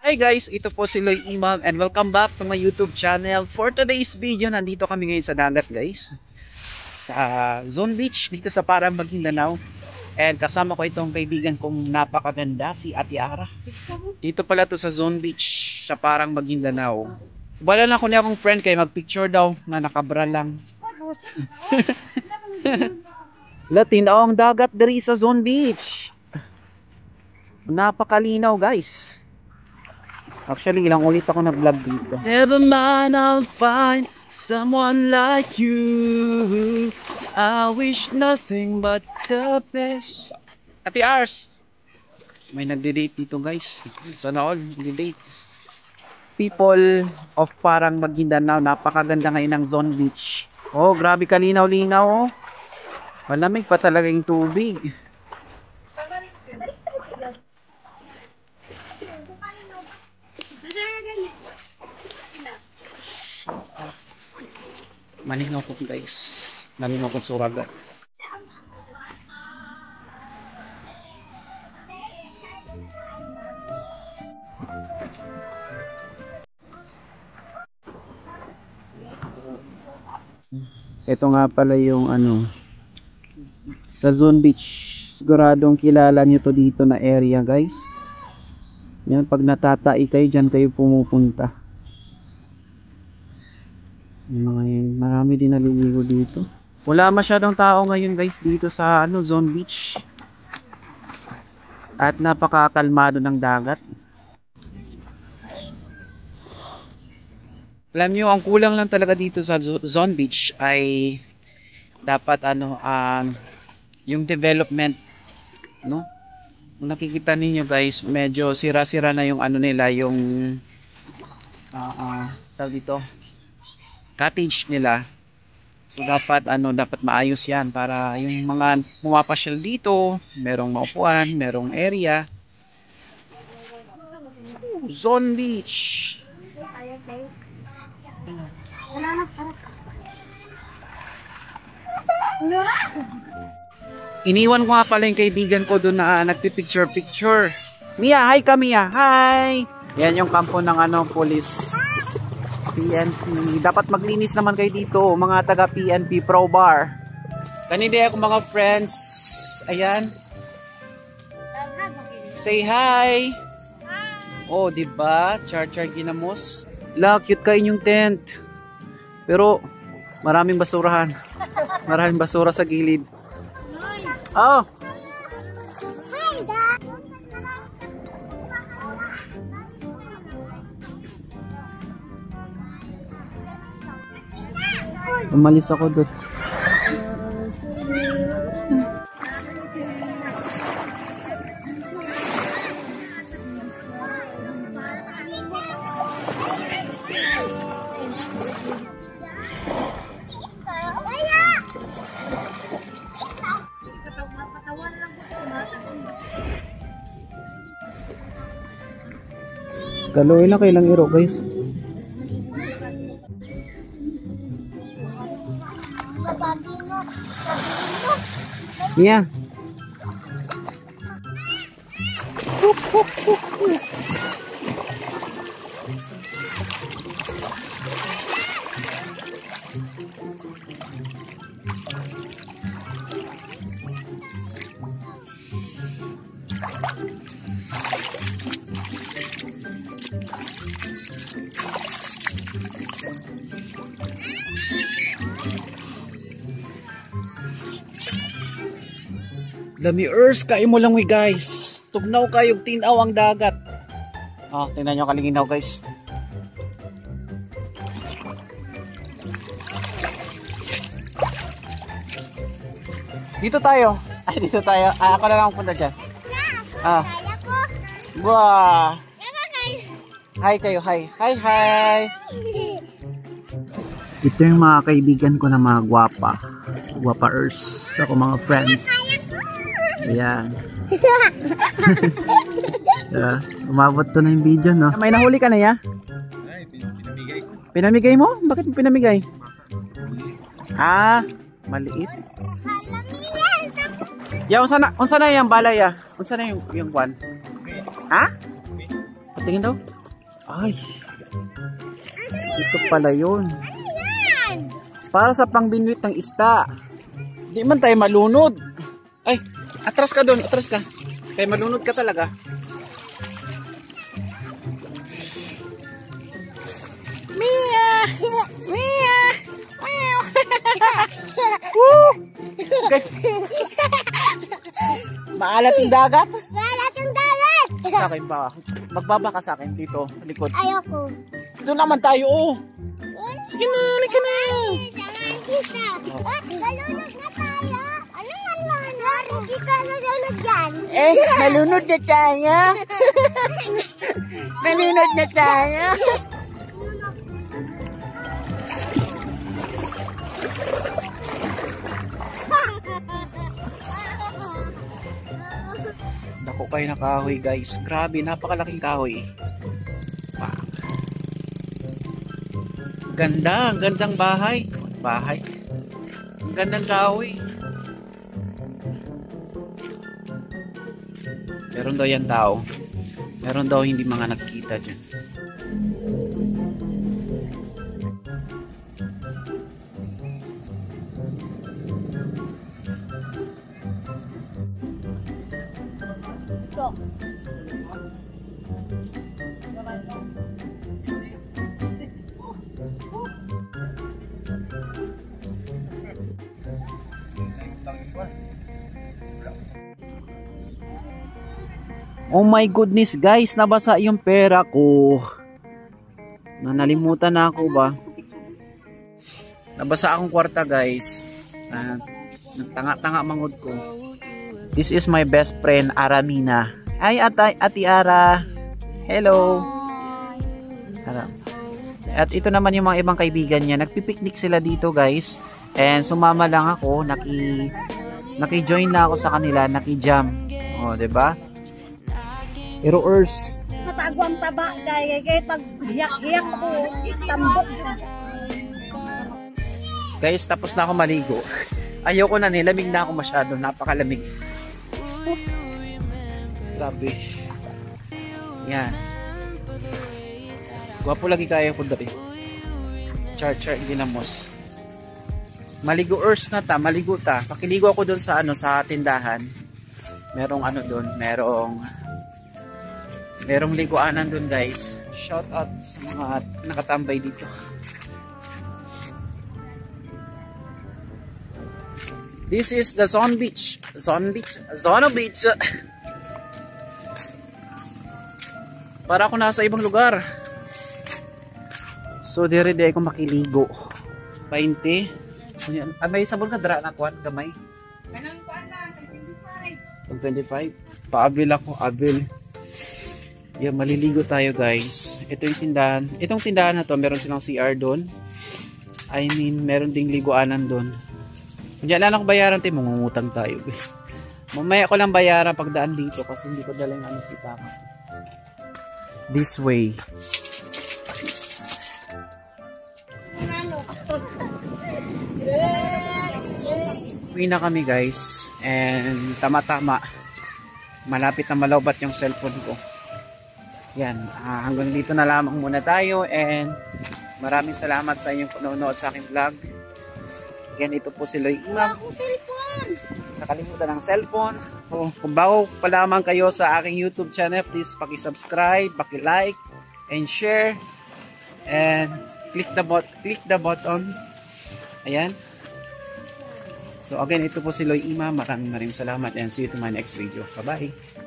Hi guys, ito po si Loy Imam and welcome back to my YouTube channel. For today's video, nandito kami ngayon sa dagat guys. Sa Zone Beach, dito sa Parang Maguindanao. And kasama ko itong kaibigan kong napakaganda, si Ate Ara. Dito pala to sa Zone Beach, sa Parang Maguindanao. Wala na ko niya akong friend kay magpicture daw na nakabra lang. Latin ang dagat diri sa Zone Beach. Napakalinaw guys. Actually, ilang ulit ako nag-vlog dito. Never mind, I'll find someone like you. I wish nothing but the best. Ate Ars, may nagde-date dito guys. Sana all nagde-date. People of Parang Maguindanao, napakaganda ngayon ng Zone Beach. Oh, grabe kalinaw-linaw oh. Malamig pa talaga yung tubig. Malinaw po guys. Malinaw po suraga. Ito nga pala yung sa Zone Beach. Siguradong kilala nyo to dito na area guys. Yan, pag natatai kayo dyan kayo pumupunta. Marami din naliligo dito. Wala masyadong tao ngayon guys dito sa Zone Beach. At napakakalmado ng dagat. Alam nyo, ang kulang lang talaga dito sa Zone Beach ay dapat yung development, no? Kung nakikita ninyo guys, medyo sira-sira na yung nila, yung tawag dito, cottage nila. So dapat dapat maayos 'yan para yung mga pumapasyal dito, merong maupuan, merong area. Zone Beach. Iniwan ko nga pala yung kaibigan ko doon na nagpipicture-picture. Mia, hi ka Mia. Hi. Yan yung kampo ng police. PNP. Dapat maglinis naman kayo dito, mga taga PNP Pro Bar. Kanina ako mga friends. Ayan. Say hi. Hi. Oh, diba? Char-char ginamos. La, cute kayo yung tent. Pero maraming basurahan. Maraming basura sa gilid. Oh. Umalis ako doon. Galoy lang kailang iro guys. Yeah. Lami earth, kayo mo lang guys. Tugnaw kayong tinaw ang dagat. Tingnan nyo kalinginaw guys. Dito tayo. Dito tayo. Ako na lang punta dyan. Wah. Hi kayo, hi. Hi. Ito yung mga kaibigan ko na mga gwapa. Gwapa-ers. Ako mga friends. Ayan. Umabot to na yung video, no? May nahuli ka na ya? Ay, pinamigay ko. Pinamigay mo? Bakit mo pinamigay? Maliit. Ya, unsa na yung balay ya? Unsa na yung kwan? Ha? tingin daw. Ay. Ito pala yun. Para sa pangbinwit ng isda. Di man tayo malunod. Ay, atras ka doon, atras ka. Kaya malunod ka talaga. Mia! Mia! Woo! Maalat yung dagat? Maalat yung dagat! Sa akin ba? Magbaba ka sa akin dito, likod. Ayoko. Doon naman tayo, oh. Sige na, halika na. Nalunod na tayo. Anong nalunod? Hindi ka nalunod dyan. Eh, nalunod na tayo. Nalunod na tayo. Dako kayo na kahoy, guys. Grabe, napakalaking kahoy. Pak. Ganda, ang gandang bahay. Bahay. Ang gandang kahoy. Meron daw yan tao. Meron daw hindi mga nakikita dyan. Oh my goodness guys, nabasa yung pera ko. Nalimutan na ako ba? Nabasa akong kwarta guys. Nagtanga-tanga mangod ko. This is my best friend Aramina. Ay Ati Ara. Hello. At ito naman yung mga ibang kaibigan niya. Nagpipiknik sila dito guys. And sumama lang ako. Naki-join na ako sa kanila. Naki-jam. Oh, 'di ba? Eroers. Matagwang taba kaya pag hiyak-hiyak ako tambok. Guys, tapos na ako maligo. Ayoko na, nilamig na ako masyado. Napakalamig. Grabe. Yan. Gwapo lagi kaya ko dati. Char ginamos. Maligo-ers na ta, maligo ta. Pakiligo ako doon sa sa tindahan. Merong doon, merong liguanan doon guys. Shout out sa mga nakatambay dito. This is the Zone Beach. Zone Beach. Para ako nasa ibang lugar. So dire ako makiligo. 20. May sabon ka dra na kuan gamay. Anong kuan lang 25. Paabil ako, abil. Yeah, maliligo tayo guys. Ito yung tindahan. Itong tindahan na to, meron silang CR doon. I mean, meron ding liguanan doon. Diyan lang ako bayaran tayo, mangungutang tayo guys. Mamaya ko lang bayaran pagdaan dito kasi hindi ko dalang kita ka. This way. Uwi na kami guys. And tama-tama. Malapit na malawbat yung cellphone ko. Yan, hanggang dito na lamang muna tayo and maraming salamat sa inyong panonood sa aking vlog. Yan, ito po si Loy Imam. Nakalimutan ng cellphone. Kung bago pa lamang kayo sa aking YouTube channel, please paki-subscribe, paki-like, and share. And click the button. Ayan. So again, ito po si Loy Imam. Maraming salamat and see you to my next video. Bye-bye.